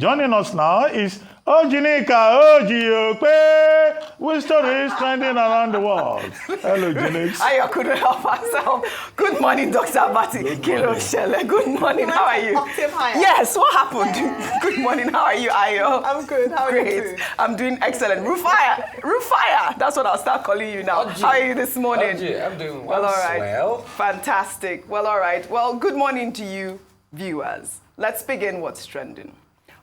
Joining us now is OjyOkpe, with stories trending around the world. Hello, Jinix. I couldn't help myself. Good morning, Dr. Abati. Good morning. How are you? Yes, what happened? Good morning. How are you, Ayo? I'm good. How are you? Too? I'm doing excellent. Rufire. That's what I'll start calling you now. How are you this morning? I'm doing well. All right. Well. Fantastic. Well, all right. Well, good morning to you, viewers. Let's begin what's trending.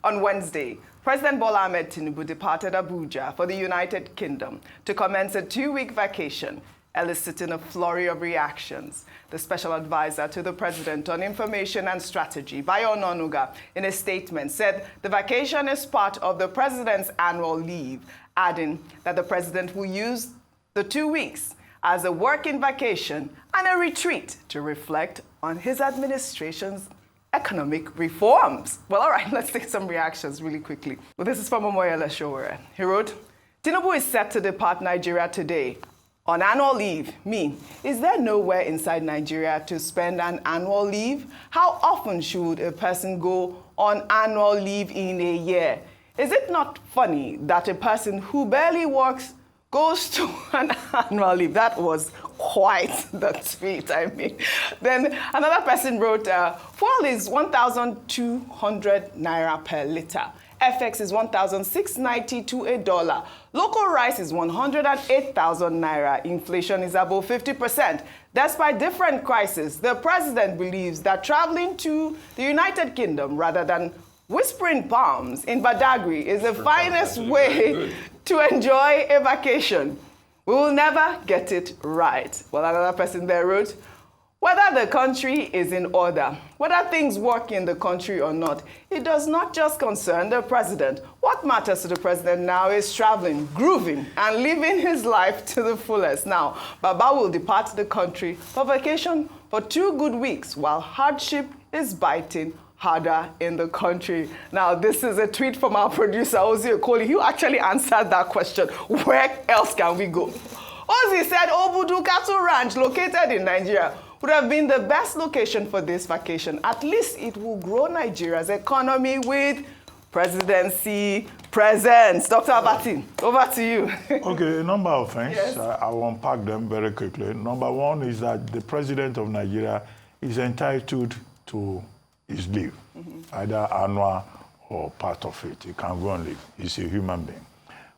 On Wednesday, President Bola Ahmed Tinubu departed Abuja for the United Kingdom to commence a 2-week vacation, eliciting a flurry of reactions. The special advisor to the president on information and strategy, Bayo Onanuga, in a statement said the vacation is part of the president's annual leave, adding that the president will use the 2 weeks as a working vacation and a retreat to reflect on his administration's economic reforms. Well, all right, let's take some reactions really quickly. Well, this is from Omoyele Showore. He wrote, Tinubu is set to depart Nigeria today on annual leave. Is there nowhere inside Nigeria to spend an annual leave? How often should a person go on annual leave in a year? Is it not funny that a person who barely works goes to an annual leave? That was quite the tweet, I mean. Then another person wrote, fuel is 1,200 naira per liter. FX is 1,690 to $1. Local rice is 108,000 naira. Inflation is above 50%. Despite different crises, the president believes that traveling to the United Kingdom rather than whispering palms in Badagry is the finest way to enjoy a vacation. We will never get it right. Well, another person there wrote, whether the country is in order, whether things work in the country or not, it does not just concern the president. What matters to the president now is traveling, grooving, and living his life to the fullest. Now, Baba will depart the country for vacation for 2 good weeks while hardship is biting harder in the country. Now, this is a tweet from our producer, OjyOkpe, who actually answered that question. Where else can we go? Ozzy said Obudu Cattle Ranch, located in Nigeria, would have been the best location for this vacation. At least it will grow Nigeria's economy with presidency presence. Dr. Abati, over to you. Okay, a number of things. Yes. I will unpack them very quickly. Number one is that the president of Nigeria is entitled to his leave, either annual or part of it. He can go on leave. He's a human being.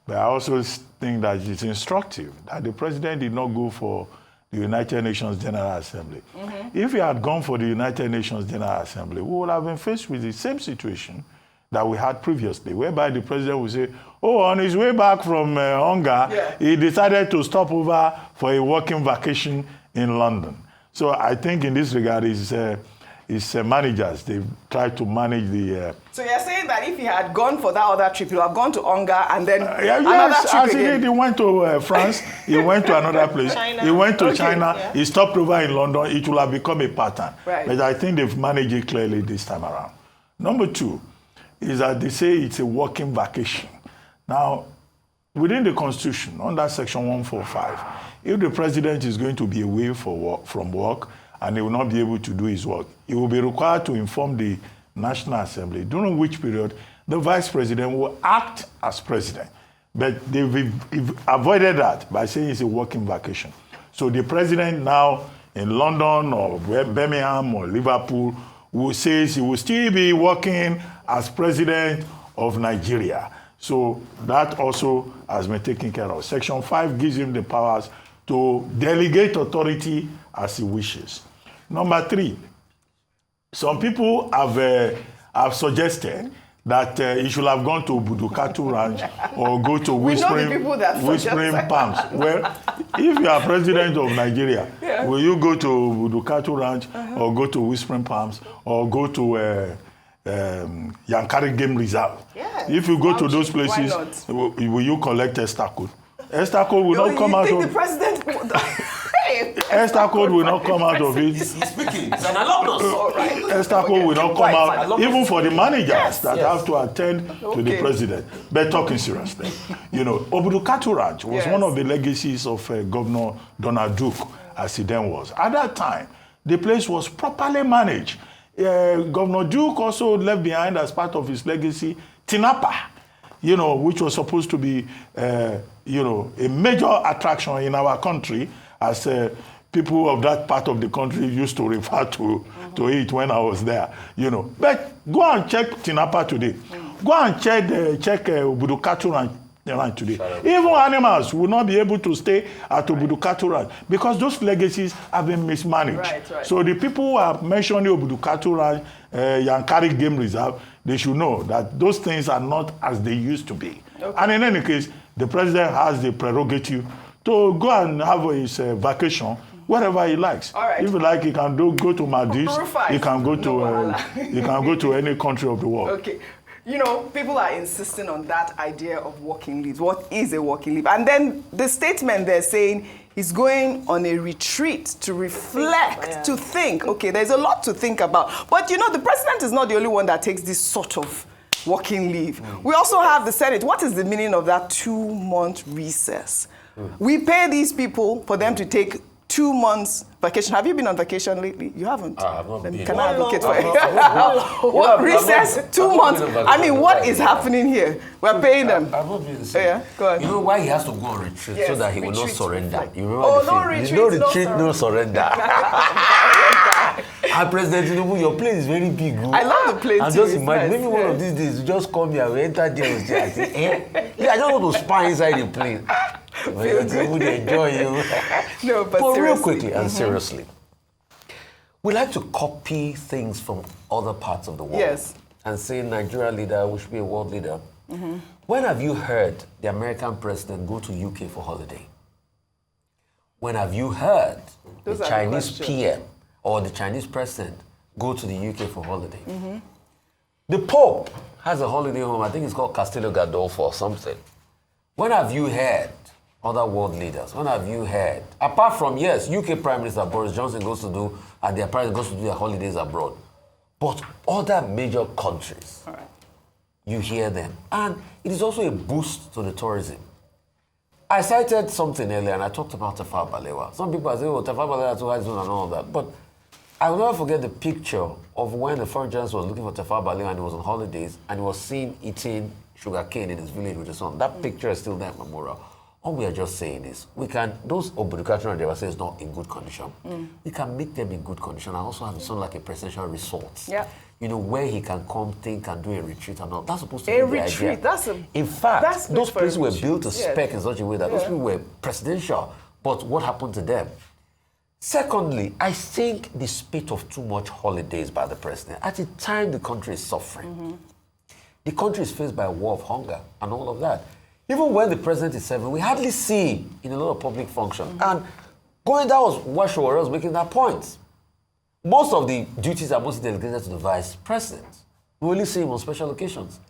But I also think that it's instructive that the president did not go for the United Nations General Assembly. If he had gone for the United Nations General Assembly, we would have been faced with the same situation that we had previously, whereby the president would say, oh, on his way back from hunger, he decided to stop over for a working vacation in London. So I think in this regard, it's managers. They try to manage the... So you're saying that if he had gone for that other trip, he would have gone to Onga and then another yes, trip as again? he went to France, he went to another place, China. He went to Okay. China, Yeah. he stopped over in London. It will have become a pattern. Right. But I think they've managed it clearly this time around. Number two is that they say it's a working vacation. Now, within the Constitution, under Section 145, if the president is going to be away from work, and he will not be able to do his work, he will be required to inform the National Assembly, during which period the vice president will act as president. But they've avoided that by saying it's a working vacation. So the president now in London or Birmingham or Liverpool will say he will still be working as president of Nigeria. So that also has been taken care of. Section 5 gives him the powers to delegate authority as he wishes. Number 3, some people have suggested that he should have gone to Budukatu Ranch or go to Whispering Palms. Well, if you are president of Nigeria, will you go to Budukatu Ranch or go to Whispering Palms or go to Yankari Game Reserve? Yes. If you go to those places, will you collect Esther code? Esther code will not come out of... the president... Esther code will not come out of it. He's speaking. It's an alumnus. Esther code will not come out, Right. even for the managers that yes. have to attend to the president. But talking seriously, Obudu Cattle Ranch was one of the legacies of Governor Donald Duke, as he then was. At that time, the place was properly managed. Governor Duke also left behind as part of his legacy Tinapa, you know, which was supposed to be, you know, a major attraction in our country, as people of that part of the country used to refer to it when I was there, you know. But go and check Tinapa today. Go and check Ubudukatu Ranch today. Even animals will not be able to stay at Ubudukatu Ranch because those legacies have been mismanaged. Right. So the people who are mentioning Ubudukatu Ranch, Yankari Game Reserve, they should know that those things are not as they used to be. Okay. And in any case, the president has the prerogative to go and have his vacation wherever he likes. All right. If you like, he can go to Maldives. He can go to he can go to any country of the world. Okay. You know, people are insisting on that idea of working leave. What is a working leave? And then the statement they're saying he's going on a retreat to reflect, to think. Okay, there's a lot to think about. But you know, the president is not the only one that takes this sort of working leave. We also have the Senate. What is the meaning of that 2-month recess? We pay these people for them to take 2 months vacation. Have you been on vacation lately? You haven't? I have not been. Can I advocate for you? What recess? 2 months? I mean, what is happening here? We're paying them. I've not been. Yeah, go on. You know why he has to go on retreat? So that he will not surrender. You remember Oh, the no film? retreat, No retreat, no surrender. And President Tinubu, your plane is very big. Bro. I love the plane and too. just imagine, maybe one of these days, you just come here, we enter there and say, I don't want to spy inside the plane. Would enjoy you. No, but real quickly and seriously, we like to copy things from other parts of the world. Yes. And say Nigeria leader, we should be a world leader. When have you heard the American president go to UK for holiday? When have you heard the Chinese PM or the Chinese president go to the UK for holiday? The Pope has a holiday home, I think it's called Castelio Gandolfo or something. When have you heard other world leaders? When have you heard, apart from, yes, UK Prime Minister Boris Johnson goes to do, and their president goes to do their holidays abroad, but other major countries, you hear them. And it is also a boost to the tourism. I cited something earlier, and I talked about Tafawa Balewa. Some people are saying, oh, Tafawa Balewa is too high zone and all that. But I will never forget the picture of when the foreign journalist was looking for Tafawa Balewa and he was on holidays, and he was seen eating sugarcane in his village with his son. That picture is still there at Memorial. All we are just saying is, we can, those Obudukatu and Devasa is not in good condition. We can make them in good condition and also have it sound like a presidential resort. Yeah. You know, where he can come, think, and do a retreat and all. That's supposed to be A the retreat, idea. that's in fact, those places were built to Yes. spec in such a way that those people were presidential. But what happened to them? Secondly, I think the spate of too much holidays by the president, at the time the country is suffering, the country is faced by a war of hunger and all of that. Even when the president is serving, we hardly see him in a lot of public functions. And that was what Showore was making that point. Most of the duties are mostly delegated to the vice president. We only see him on special occasions.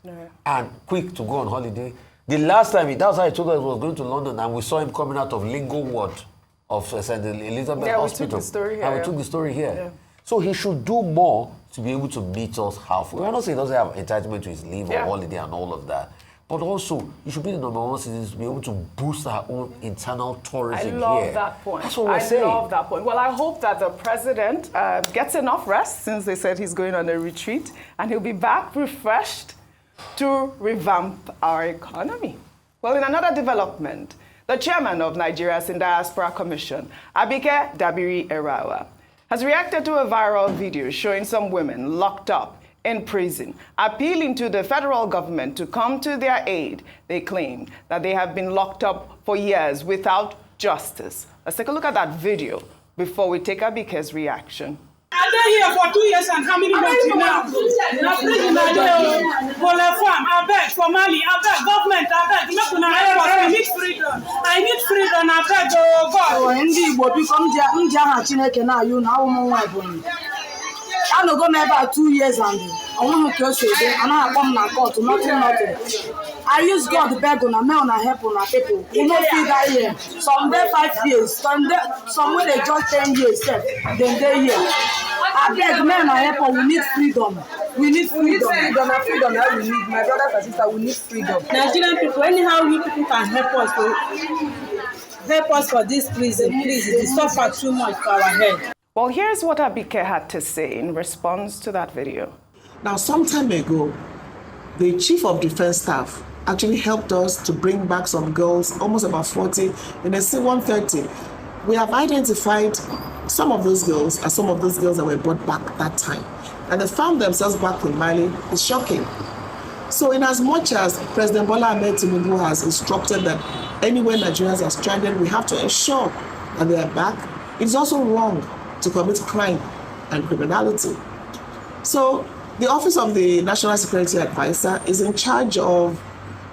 And quick to go on holiday. The last time, that's how he told us he was going to London, and we saw him coming out of Lingo Ward of St. Elizabeth Hospital. We took the story here. And we took the story here. So he should do more to be able to meet us halfway. We're not saying he doesn't have entitlement to his leave or holiday and all of that. But also, you should be the number one citizen to be able to boost our own internal tourism here. I love that point. That's what we're saying. I love that point. Well, I hope that the president gets enough rest, since they said he's going on a retreat, and he'll be back refreshed to revamp our economy. Well, in another development, the chairman of Nigerians Diaspora Commission, Abike Dabiri Erewa, has reacted to a viral video showing some women locked up in prison, appealing to the federal government to come to their aid. They claimed that they have been locked up for years without justice. Let's take a look at that video before we take Abike's reaction. I've been here for 2 years and how many months now? Now, prison, Bola farm, I beg for Mali, I beg government, I beg. I need freedom. I need freedom, I beg, oh God. Igbo become Njaha Chineke na you na ụmụ nwa Ebonyi. I no go about 2 years and I want to close it and I come na court, nothing. I use God beg on a man and help on people. You know, feel that year. Some day 5 years, some way they just 10 years, then they here. I beg men and help, we need freedom. We need freedom. Freedom that we need. My brothers and sisters, we need freedom. Nigerian people, anyhow you people can help us for this prison. Please, it suffer too much for our head. Well, here's what Abike had to say in response to that video. Now, some time ago, the Chief of Defense Staff actually helped us to bring back some girls, almost about 40, in a C-130. We have identified some of those girls as some of those girls that were brought back that time. And they found themselves back in Mali. It's shocking. So in as much as President Bola Ahmed Tinubu has instructed that anywhere Nigerians are stranded, we have to ensure that they are back. It's also wrong to commit crime and criminality. So the Office of the National Security Advisor is in charge of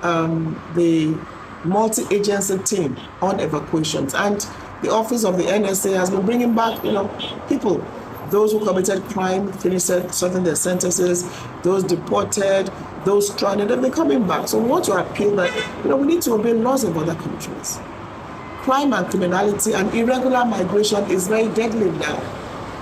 the multi-agency team on evacuations. And the Office of the NSA has been bringing back, people, those who committed crime, finished serving their sentences, those deported, those stranded, they've been coming back. So we want to appeal that, we need to obey laws of other countries. Crime and criminality and irregular migration is very deadly now.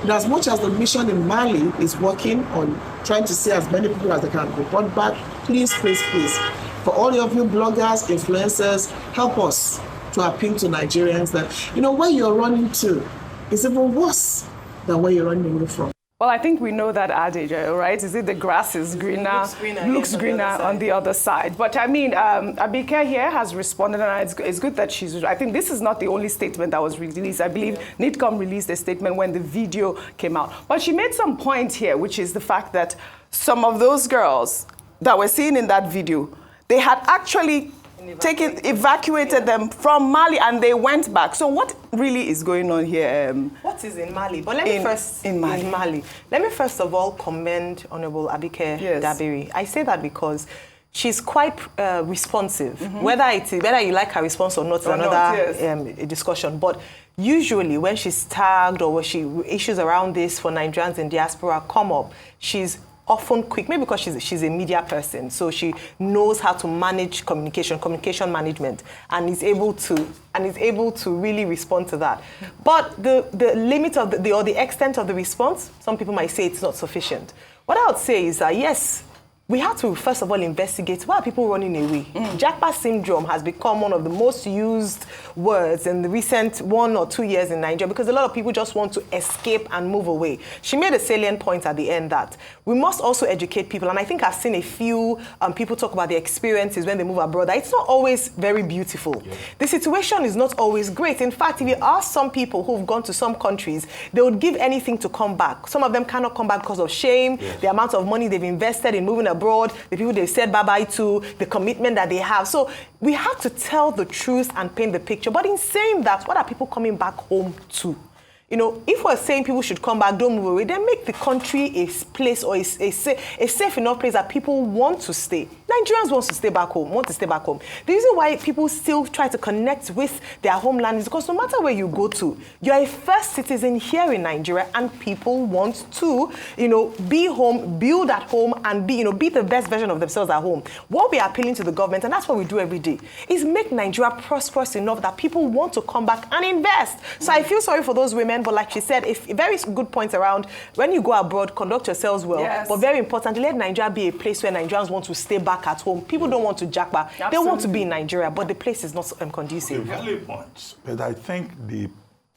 And as much as the mission in Mali is working on trying to see as many people as they can be brought back, please, for all of you bloggers, influencers, help us to appeal to Nigerians that, where you're running to is even worse than where you're running away from. Well, I think we know that adage, right? Is it the grass is greener, looks greener on the other side? But I mean, Abike here has responded, and it's good that I think this is not the only statement that was released. I believe NIDCOM released a statement when the video came out. But she made some point here, which is the fact that some of those girls that were seen in that video, they had actually evacuated them from Mali and they went back. So what really is going on here? What is in Mali? But let me first in Mali. Let me first of all commend Honorable Abike Dabiri. I say that because she's quite responsive. Whether you like her response or not is another discussion. But usually when she's tagged or when issues around this for Nigerians in diaspora come up, she's often quick, maybe because she's a media person, so she knows how to manage communication management, and is able to really respond to that. But the limit of the extent of the response, some people might say it's not sufficient. What I would say is that yes, we have to first of all investigate why are people running away. Japa syndrome has become one of the most used words in the recent 1 or 2 years in Nigeria because a lot of people just want to escape and move away. She made a salient point at the end that we must also educate people, and I think I've seen a few people talk about their experiences when they move abroad. That it's not always very beautiful. The situation is not always great. In fact, if you ask some people who've gone to some countries, they would give anything to come back. Some of them cannot come back because of shame, the amount of money they've invested in moving abroad, the people they've said bye-bye to, the commitment that they have. So we have to tell the truth and paint the picture. But in saying that, what are people coming back home to? If we're saying people should come back, don't move away, then make the country a place or a safe enough place that people want to stay. Nigerians want to stay back home. The reason why people still try to connect with their homeland is because no matter where you go to, you're a first citizen here in Nigeria, and people want to, be home, build at home, and be the best version of themselves at home. What we're appealing to the government, and that's what we do every day, is make Nigeria prosperous enough that people want to come back and invest. So I feel sorry for those women, but like she said, a very good point around when you go abroad, conduct yourselves well. Yes. But very important, let Nigeria be a place where Nigerians want to stay back at home. People don't want to jackpot. They want to be in Nigeria, but the place is not conducive. Valid points. But I think the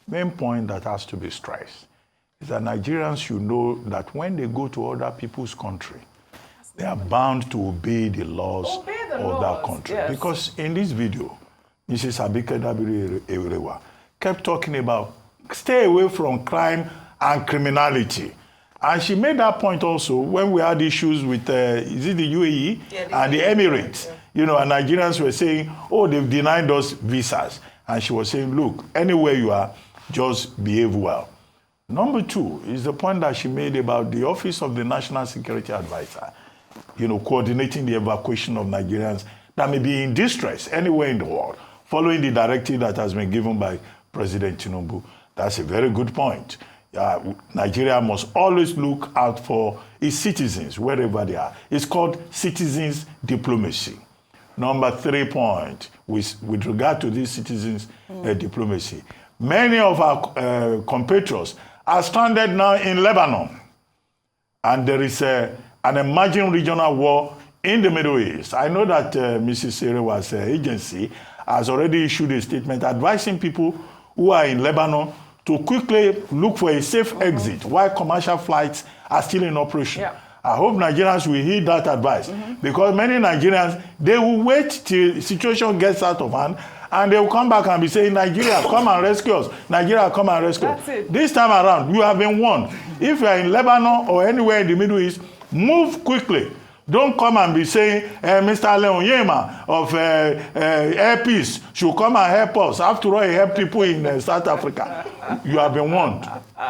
main point that has to be stressed is that Nigerians should know that when they go to other people's country, they are bound to obey the laws of that country. Yes. Because in this video, Mrs. Abike Dabiri Erewa kept talking about stay away from crime and criminality. And she made that point also when we had issues with, is it the UAE and the Emirates? And Nigerians were saying, oh, they've denied us visas. And she was saying, look, anywhere you are, just behave well. Number two is the point that she made about the Office of the National Security Advisor, coordinating the evacuation of Nigerians that may be in distress anywhere in the world, following the directive that has been given by President Tinubu. That's a very good point. Nigeria must always look out for its citizens, wherever they are. It's called citizens diplomacy. Number 3 point, with regard to this citizens diplomacy, many of our compatriots are stranded now in Lebanon. And there is an emerging regional war in the Middle East. I know that Mrs. Erewa's agency has already issued a statement advising people who are in Lebanon to quickly look for a safe exit while commercial flights are still in operation. Yeah. I hope Nigerians will heed that advice because many Nigerians, they will wait till the situation gets out of hand and they will come back and be saying, Nigeria, come and rescue us. Nigeria, come and rescue us. That's it. This time around, you have been warned. If you are in Lebanon or anywhere in the Middle East, move quickly. Don't come and be saying, Mr. Leon Yema of Air Peace should come and help us. After all, he helped people in South Africa. You have been warned.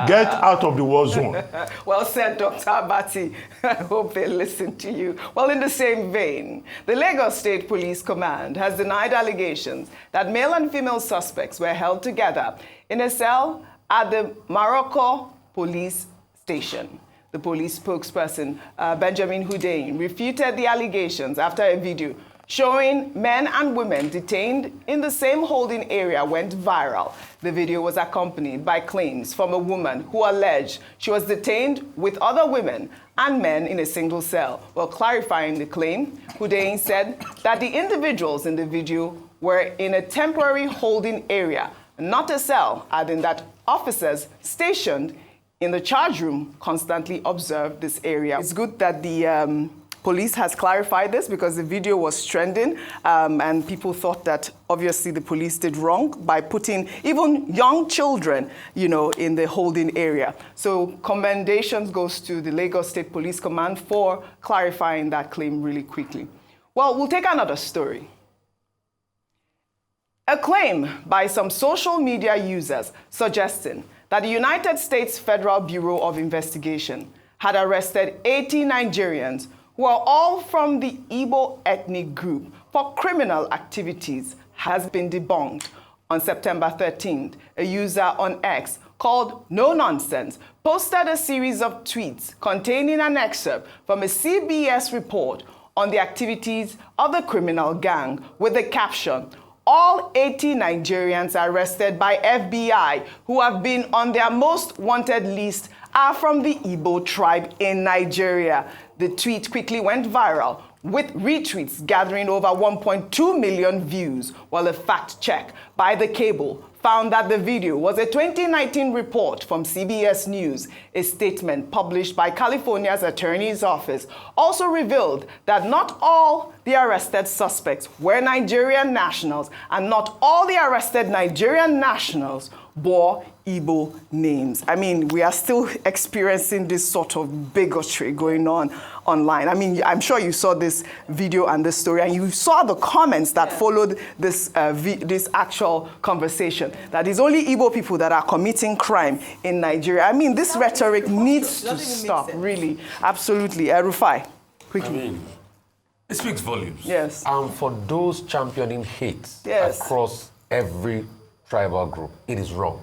Get out of the war zone. Well said, Dr. Abati. I hope they listen to you. Well, in the same vein, the Lagos State Police Command has denied allegations that male and female suspects were held together in a cell at the Maroko Police Station. The police spokesperson, Benjamin Hundeyin, refuted the allegations after a video showing men and women detained in the same holding area went viral. The video was accompanied by claims from a woman who alleged she was detained with other women and men in a single cell. While clarifying the claim, Hundeyin said that the individuals in the video were in a temporary holding area, not a cell, adding that officers stationed in the charge room constantly observed this area. It's good that the police has clarified this because the video was trending and people thought that obviously the police did wrong by putting even young children, you know, in the holding area. So commendations goes to the Lagos State Police Command for clarifying that claim really quickly. Well, we'll take another story. A claim by some social media users suggesting that the United States Federal Bureau of Investigation had arrested 80 Nigerians who are all from the Igbo ethnic group for criminal activities has been debunked. On September 13th, a user on X called No Nonsense posted a series of tweets containing an excerpt from a CBS report on the activities of the criminal gang with the caption, "All 80 Nigerians arrested by FBI who have been on their most wanted list are from the Igbo tribe in Nigeria." The tweet quickly went viral, with retweets gathering over 1.2 million views, while a fact check by The Cable found that the video was a 2019 report from CBS News. A statement published by California's Attorney's Office also revealed that not all the arrested suspects were Nigerian nationals, and not all the arrested Nigerian nationals bore Igbo names. I mean, we are still experiencing this sort of bigotry going on online. I mean, I'm sure you saw this video and this story, and you saw the comments that followed this this actual conversation, that it's only Igbo people that are committing crime in Nigeria. I mean, this rhetoric needs to stop, really. Absolutely. Rufai, quickly. I mean, it speaks volumes. Yes. And for those championing hate across every tribal group, it is wrong.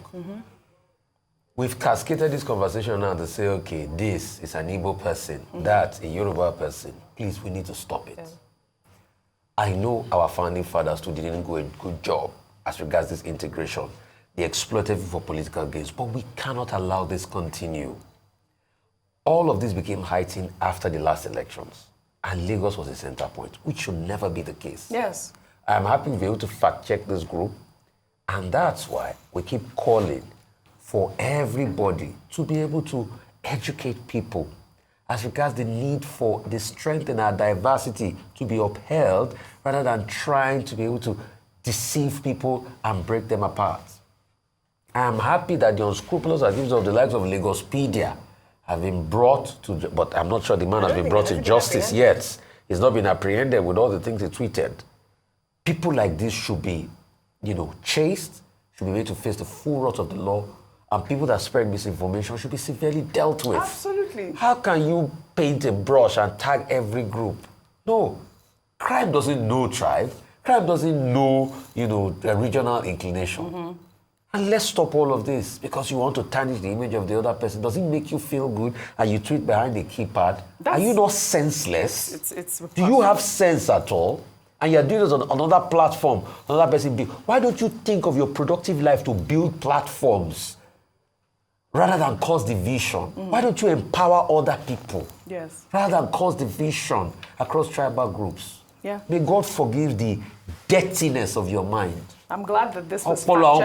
We've cascaded this conversation now to say, okay, this is an Igbo person, that's a Yoruba person. Please, we need to stop it. I know our founding fathers too didn't do a good job as regards this integration. They exploited it for political gains, but we cannot allow this continue. All of this became heightened after the last elections, and Lagos was a center point, which should never be the case. Yes. I'm happy to be able to fact check this group, and that's why we keep calling for everybody to be able to educate people as regards the need for the strength in our diversity to be upheld rather than trying to be able to deceive people and break them apart. I'm happy that the unscrupulous activities of the likes of Lagospedia have been brought to, but I'm not sure the man has been brought to justice yet. He's not been apprehended with all the things he tweeted. People like this should be, chased, should be made to face the full wrath of the law, and people that spread misinformation should be severely dealt with. Absolutely. How can you paint a brush and tag every group? No. Crime doesn't know tribe. Crime doesn't know, a regional inclination. And let's stop all of this because you want to tarnish the image of the other person. Does it make you feel good and you tweet behind the keypad? Are you not senseless? Do you have sense at all? And you're doing this on another platform, another person. Why don't you think of your productive life to build platforms rather than cause division? Why don't you empower other people? Yes. Rather than cause division across tribal groups? Yeah. May God forgive the dirtiness of your mind. I'm glad that this was kudos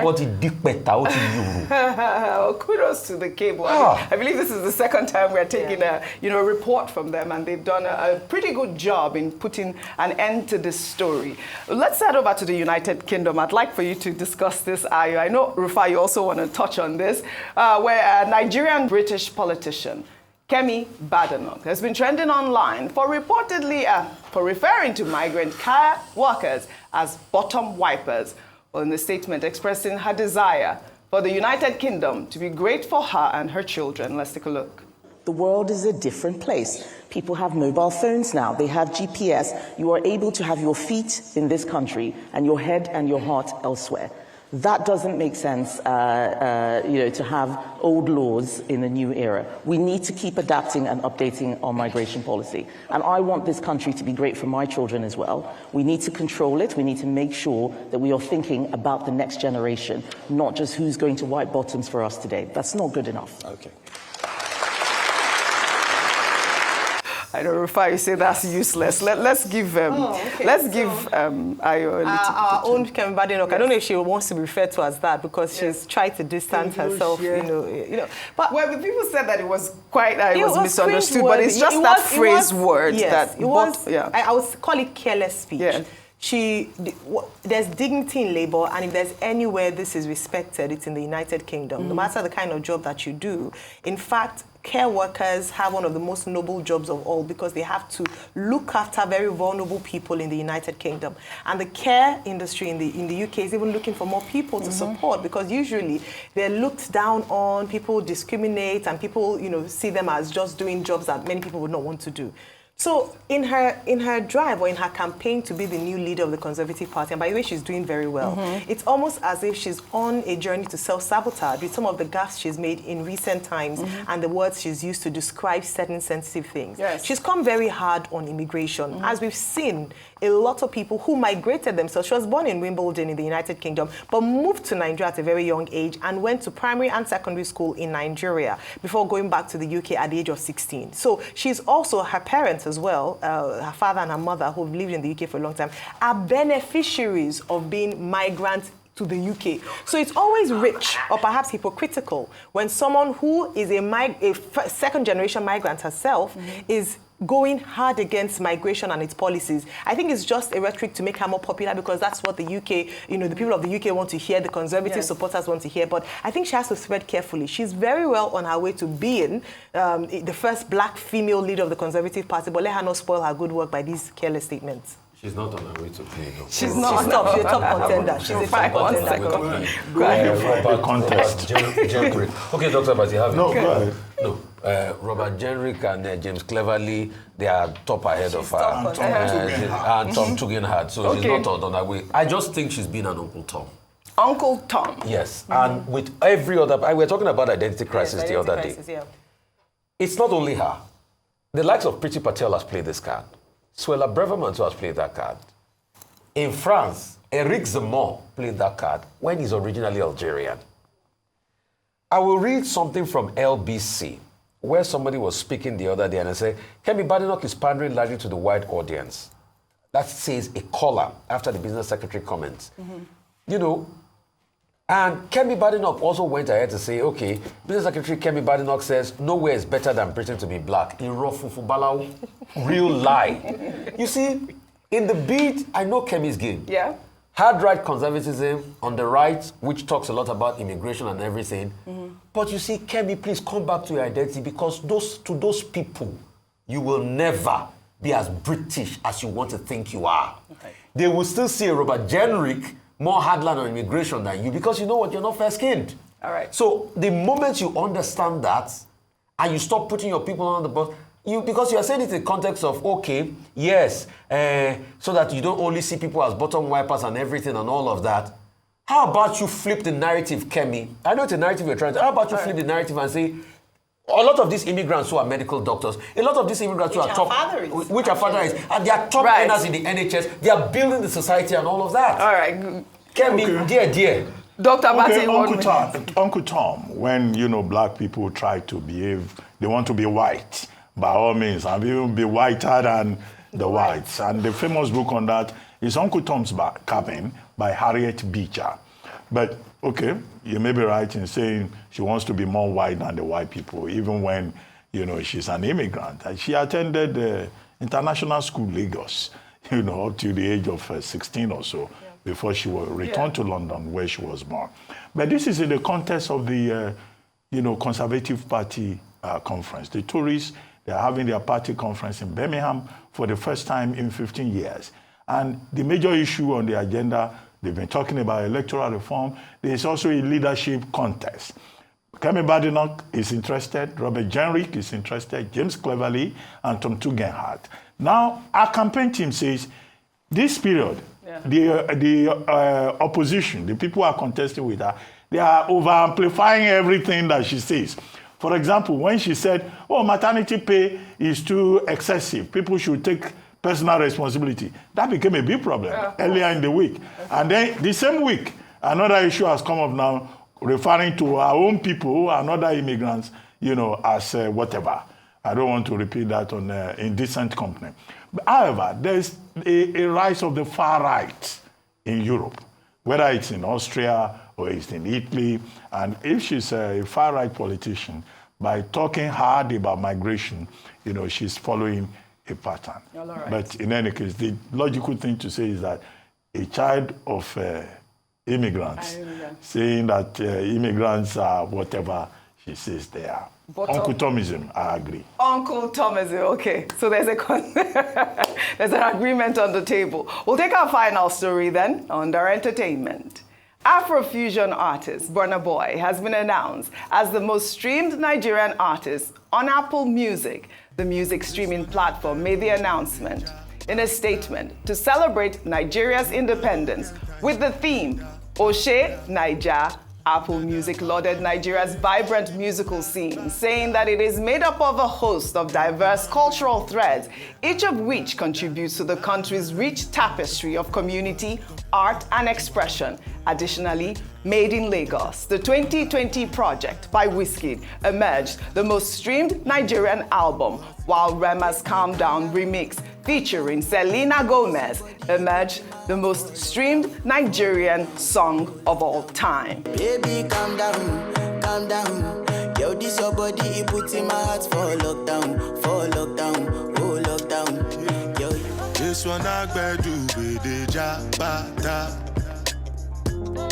to the cable. I believe this is the second time we're taking a report from them, and they've done a pretty good job in putting an end to this story. Let's head over to the United Kingdom. I'd like for you to discuss this, Ayo. I know, Rufai, you also want to touch on this, where a Nigerian British politician, Kemi Badenoch, has been trending online for reportedly for referring to migrant car workers as bottom wipers, well, in the statement expressing her desire for the United Kingdom to be great for her and her children. Let's take a look. The world is a different place. People have mobile phones now. They have GPS. You are able to have your feet in this country and your head and your heart elsewhere. That doesn't make sense, to have old laws in a new era. We need to keep adapting and updating our migration policy. And I want this country to be great for my children as well. We need to control it. We need to make sure that we are thinking about the next generation, not just who's going to wipe bottoms for us today. That's not good enough. Okay. I don't know if I say that's useless. Let's give Ayo our own Kemi Badenoch. Yes. I don't know if she wants to be referred to as that because she's tried to distance herself. Yeah. But well, the people said that it was quite it was misunderstood, but it's just that phrase word that it was. I would call it careless speech. Yeah. There's dignity in labor, and if there's anywhere this is respected, it's in the United Kingdom. No matter the kind of job that you do. In fact, care workers have one of the most noble jobs of all because they have to look after very vulnerable people in the United Kingdom. And the care industry in the UK is even looking for more people to support because usually they're looked down on, people discriminate, and people see them as just doing jobs that many people would not want to do. So in her drive or in her campaign to be the new leader of the Conservative Party, and by the way, she's doing very well, it's almost as if she's on a journey to self-sabotage with some of the gaffes she's made in recent times and the words she's used to describe certain sensitive things. Yes. She's come very hard on immigration. As we've seen, a lot of people who migrated themselves. She was born in Wimbledon in the United Kingdom, but moved to Nigeria at a very young age and went to primary and secondary school in Nigeria before going back to the UK at the age of 16. So she's also, her parents as well, her father and her mother, who've lived in the UK for a long time, are beneficiaries of being migrants to the UK. So it's always rich or perhaps hypocritical when someone who is a second-generation migrant herself is going hard against migration and its policies. I think it's just a rhetoric to make her more popular because that's what the UK, the people of the UK want to hear, the Conservative supporters want to hear, but I think she has to thread carefully. She's very well on her way to being the first black female leader of the Conservative Party, but let her not spoil her good work by these careless statements. She's not on her way to play, though. She's not. She's a top contender. She's a top contender. Go contest. Okay, Dr. Abati, have No, go ahead. No. Robert Jenrick and James Cleverly, they are top ahead of her. And Tom Tugendhat, so she's not on her way. I just think she's been an Uncle Tom. Uncle Tom. Yes, and with every other... We were talking about identity crisis the other day. Yeah. It's not only her. The likes of Priti Patel has played this card. Suella Braverman too has played that card. In France, Eric Zemmour played that card when he's originally Algerian. I will read something from LBC, where somebody was speaking the other day and I said, Kemi Badenoch is pandering largely to the wide audience. That says a caller after the business secretary comments. And Kemi Badenoch also went ahead to say, okay, Business Secretary Kemi Badenoch says, nowhere is better than Britain to be black. In Rofufubalau, real lie. You see, in the bid, I know Kemi's game. Yeah. Hard right conservatism on the right, which talks a lot about immigration and everything. But you see, Kemi, please come back to your identity because to those people, you will never be as British as you want to think you are. Okay. They will still see a Robert Jenrick more hardline on immigration than you because you know what, you're not fair-skinned. All right. So the moment you understand that and you stop putting your people on the bus, because you are saying it in the context of, okay, yes, so that you don't only see people as bottom wipers and everything and all of that. How about you flip the narrative, Kemi? I know it's a narrative you're trying to, how about you flip the narrative and say, a lot of these immigrants who are medical doctors, a lot of these immigrants who are top, which are fathers, and they are top earners in the NHS, they are building the society and all of that. All right. Kemi, dear. Dr. Uncle Tom, when, black people try to behave, they want to be white, by all means, and even be whiter than The Whites. And the famous book on that is Uncle Tom's Cabin by Harriet Beecher. But, okay, you may be right in saying she wants to be more white than the white people, even when, you know, she's an immigrant. And she attended international school, Lagos, you know, up to the age of 16 or so, before she will return to London, where she was born. But this is in the context of the, you know, Conservative Party conference. The Tories, they are having their party conference in Birmingham for the first time in 15 years. And the major issue on the agenda, they've been talking about electoral reform. There is also a leadership contest. Kemi Badenoch is interested, Robert Jenrick is interested, James Cleverly, and Tom Tugendhat. Now, our campaign team says, this period, the opposition, the people who are contesting with her, they are over-amplifying everything that she says. For example, when she said, oh, maternity pay is too excessive, people should take personal responsibility, that became a big problem earlier in the week. And then the same week, another issue has come up now, referring to our own people and other immigrants, you know, as whatever. I don't want to repeat that on indecent company. But however, there's a rise of the far right in Europe, whether it's in Austria or it's in Italy. And if she's a far right politician, by talking hard about migration, you know, she's following a pattern. Right. But in any case, the logical thing to say is that a child of immigrants saying that immigrants are whatever she says they are. Uncle Tomism, I agree. Uncle Tomism, okay. So there's there's an agreement on the table. We'll take our final story then, under entertainment. Afrofusion artist Burna Boy has been announced as the most streamed Nigerian artist on Apple Music. The music streaming platform made the announcement in a statement to celebrate Nigeria's independence with the theme, Oshe Naija. Apple Music lauded Nigeria's vibrant musical scene, saying that it is made up of a host of diverse cultural threads, each of which contributes to the country's rich tapestry of community, art, and expression. Additionally, Made in Lagos, the 2020 project by Wizkid, emerged the most streamed Nigerian album, while Rema's Calm Down remix featuring Selena Gomez emerged the most streamed Nigerian song of all time. Baby, calm down, calm down. Yo, this your body, it puts in my heart for lockdown, oh lockdown. Yo, this one I do with the jabata.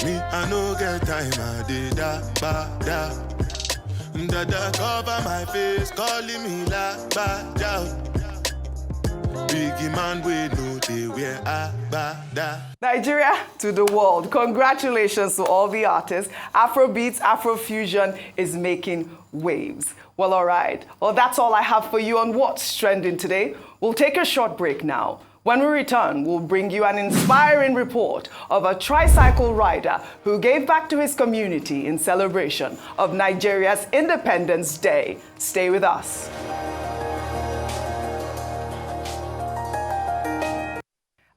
Me, I no get time, I did da. Dada cover my face, calling me la ba down. Biggie man, we know they wear abada. Nigeria to the world. Congratulations to all the artists. Afrobeats, Afrofusion is making waves. Well, all right. Well, that's all I have for you on What's Trending today. We'll take a short break now. When we return, we'll bring you an inspiring report of a tricycle rider who gave back to his community in celebration of Nigeria's Independence Day. Stay with us.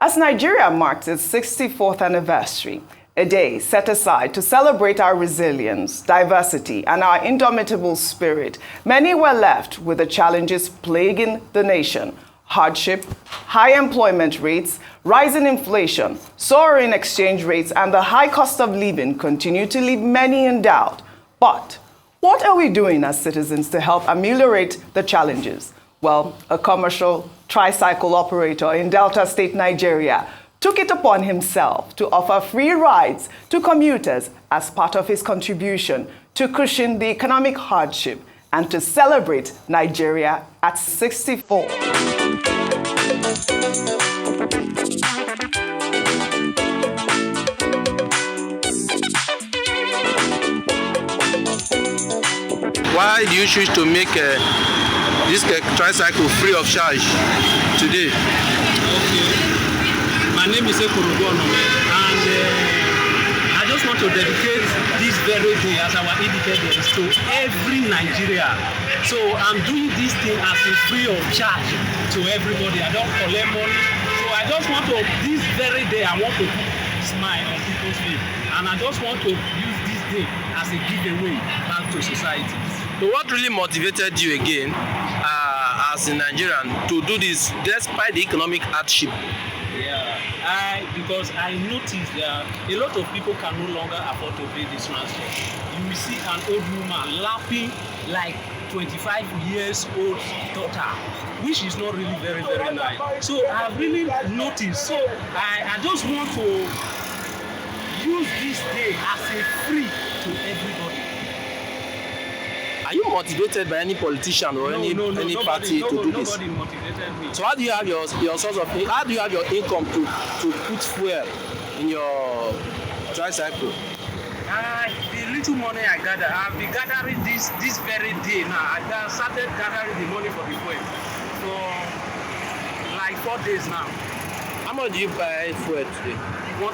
As Nigeria marks its 64th anniversary, a day set aside to celebrate our resilience, diversity, and our indomitable spirit, many were left with the challenges plaguing the nation. Hardship, high employment rates, rising inflation, soaring exchange rates, and the high cost of living continue to leave many in doubt. But what are we doing as citizens to help ameliorate the challenges? Well, a commercial tricycle operator in Delta State, Nigeria, took it upon himself to offer free rides to commuters as part of his contribution to cushion the economic hardship and to celebrate Nigeria at 64. Why do you choose to make this tricycle free of charge today? Okay. My name is Maroko and I just want to dedicate this very day as our independence to every Nigeria. So I'm doing this thing as a free of charge to everybody. I don't collect money. So I just want to, this very day, I want to smile on people's face. And I just want to use this day as a giveaway back to society. So what really motivated you again as a Nigerian to do this despite the economic hardship? Yeah, because I noticed that a lot of people can no longer afford to pay this transport. You will see an old woman lapping like 25 years old daughter, which is not really very, very nice. So I've really noticed. So I just want to use this day as a free to everybody. Are you motivated by any politician or any party to do this? Nobody motivated me. So how do you have your source of how do you have your income to put fuel in your tricycle? The little money I gather, I've been gathering this very day now. I started gathering the money for the fuel for like 4 days now. How much do you buy fuel today? 1,200.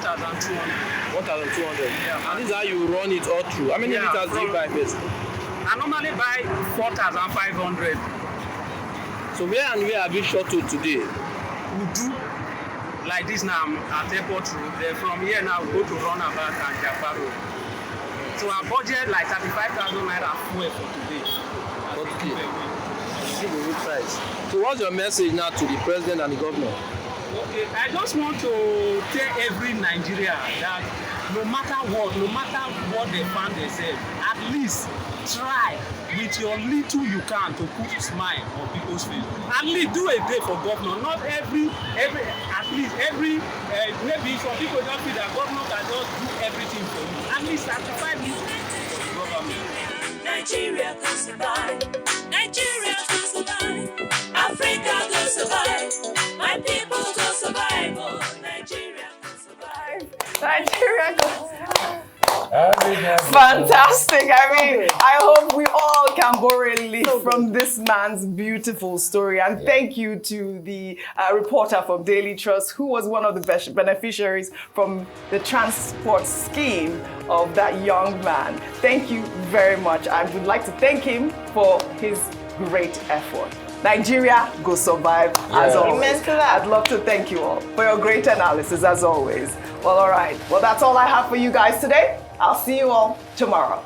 1,200. Yeah. And this is how you run it all through. How many liters do you buy first? I normally buy 4,500. So where and where have you shot to today? Udu. Like this now, I'm at Airport Road. From here now, we go to Runabout and Diaspora. So our budget like 35,000 naira fuel for today. See the good price. So what's your message now to the president and the governor? Okay, I just want to tell every Nigerian that no matter what they find themselves, at least try with your little you can to put a smile on people's face. At least do a day for governor. Not at least every maybe some people just feel that governor can just do everything for you. At least 35 minutes for the government. Nigeria can survive. Nigeria can survive. Africa can survive. My people can survive. Oh, Nigeria can survive. Nigeria can survive. Fantastic. I mean, I hope we all can borrow a leaf from this man's beautiful story. And thank you to the reporter from Daily Trust, who was one of the beneficiaries from the transport scheme of that young man. Thank you very much. I would like to thank him for his great effort. Nigeria go survive as always. I'd love to thank you all for your great analysis as always. Well, all right. Well, that's all I have for you guys today. I'll see you all tomorrow.